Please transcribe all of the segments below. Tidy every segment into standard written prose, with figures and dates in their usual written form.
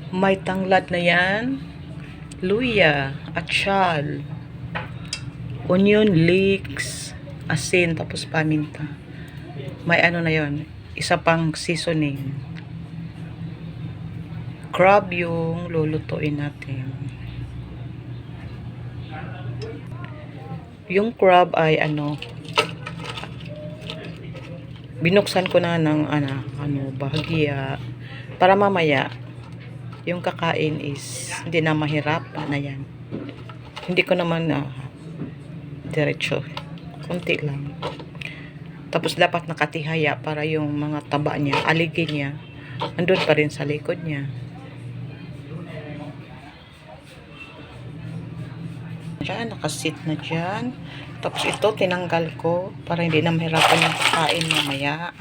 May tanglad na yan, luya, atsyal, onion leeks, asin, tapos paminta. May ano na yon, isa pang seasoning. Crab yung lulutuin natin. Yung crab ay binuksan ko na ng bahagya para mamaya yung kakain is hindi na mahirapan na yan. Hindi ko naman diretso, konti lang. Tapos dapat nakatihaya para yung mga taba niya, aligi niya, andun pa rin sa likod niya. Diyan, nakasit na dyan. Tapos ito, tinanggal ko para hindi na mahirapan yung kakain mamaya.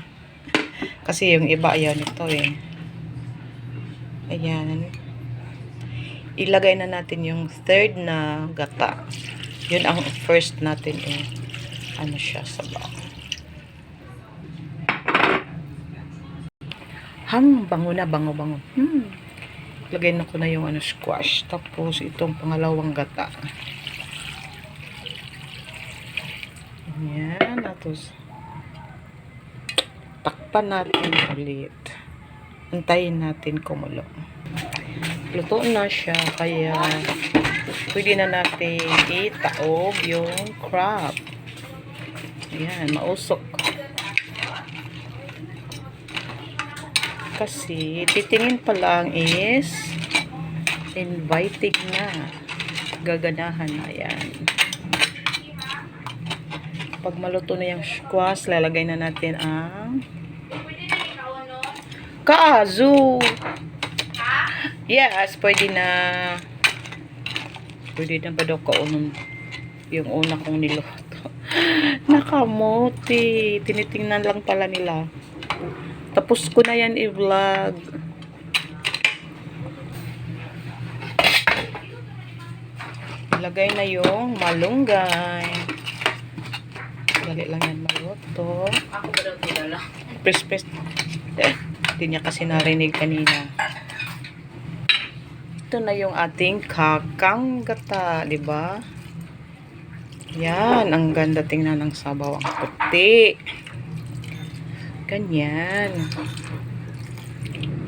Kasi yung iba, ayan ito eh. Ayan. Ilagay na natin yung third na gata. Yun ang first natin eh. Ano siya, sabaw. Bango na, bango. Lagay na ko na yung squash. Tapos itong pangalawang gata. Ayan. Tapos takpan natin ulit. Antayin natin kumulo. Luto na siya, kaya pwede na natin itaob yung crab. Ayan, mausok. Kasi titingin pa lang is inviting na. Gaganahan na yan. Pag maluto na yung squash, lalagay na natin ang kaazu. Yes, pwede na. Pwede na ba daw kaunon yung una kong niluto. Nakamuti. Tinitingnan lang pala nila. Tapos ko na yan i-vlog. Ilagay na yung malunggay. Dali lang yan maluto. Ako ba daw kilala? Press. Hindi niya kasi narinig kanina. Ito na yung ating kakang gata, di ba? Yan, ang ganda tingnan ng sabaw, ang puti. Ganyan.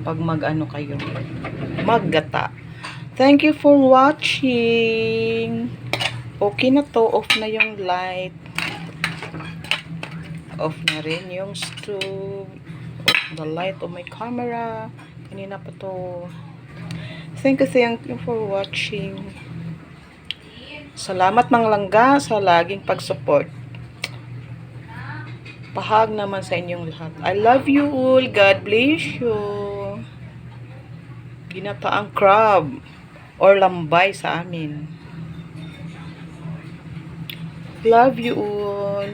Pag kayo, maggata. Thank you for watching. Okay na to, off na yung light. Off na rin yung stove. Off the light of my camera. Kanina pa to. Thank you for watching. Salamat mga langga sa laging pag-support. Pahag naman sa inyong lahat. I love you all. God bless you. Ginataang crab or lambay sa amin. Love you all.